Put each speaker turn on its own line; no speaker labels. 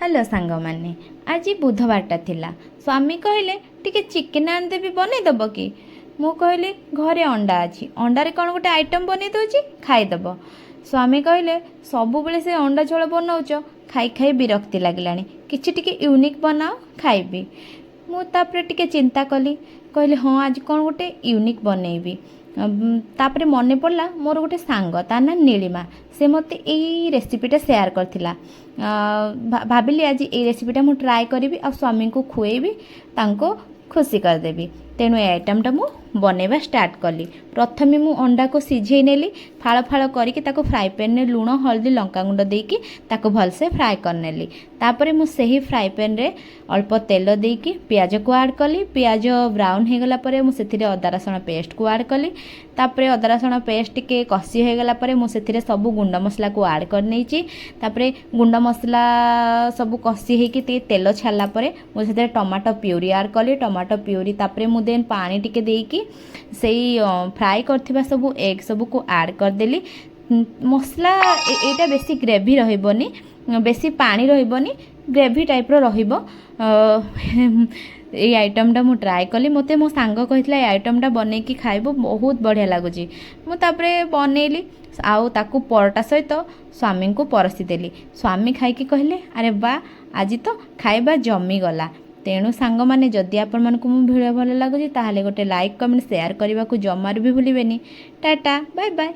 Hello सांग माने आज बुधवारटा थिला स्वामी कहले टिके चिकेन आनदेबी बनईदेव कि मु कहली घरे अंडा अच्छी अंडारे कौन गोटे आइटम बनई दूची खाईदेव। स्वामी कहले सब बेले से अंडा झोल बनाऊच खाई खाई विरक्ति लगला किछि टिके यूनिक बनाओ खाइबी। मु तापरे टिके चिंता कली कहली हाँ आज कौन गोटे यूनिक बनईबी। तापरे मन पड़ला मोर गोटे सांग ता ना नीलिमा से मते एई रेसिपीटा शेयर करथिला। भाविली आज ए रेसिपीटा मु ट्राए करी आ स्वामी को खुएबी तांको खुशी करदेवी। तेणु ए आइटमटा मु बनैबा स्टार्ट कली। प्रथमे मु अंडा को सिझे नेली फाड़ फाड़ करके ताको फ्राई पैन में लुण हल्दी लंका गुंड देकी ताको भलसे फ्राए करनेली। तापरे मु सही फ्राई पैन रे अल्प तेल देकी प्याज को ऐड कली। प्याज ब्राउन हो गला परे मु सेथिरे अदा रसुण पेस्ट को ऐड कली। तापरे अदा रसुण पेस्ट के कसी हो गला परे मु सेथिरे सब गुंड मसला को ऐड कर नेची। तापरे गुंड मसला सब कसी हेकी ते तेल छाला परे मु सेथिरे टमाटो प्यूरी ऐड कली। टमाटो प्यूरी तापरे मु देन पानी टिके देकी सेई फ्राई करथिबा सब एग सब को ऐड कर देली। मसला एटा बेसी ग्रेवी रहिबनी बेसी पानी रहिबनी ग्रेवी टाइप रो रहिबो। ये आइटमटा मु ट्राए कली मते मो सांग कहितला ए आइटमटा बनै कि खाइबो बहुत बढ़िया लागुची। मु तापरे बनैली आउ ताकू परोटा सहित स्वामी को परसी देली। स्वामी खाइकी कहले अरे बा आज तो खाइबा जमी गला। तेणु सांग माने जदि आपण मानकु मो भिडियो भल लागुची ताहाले गोटे लाइक कमेंट शेयर करने को जमार भी भूलिबेनी। Tata bye bye.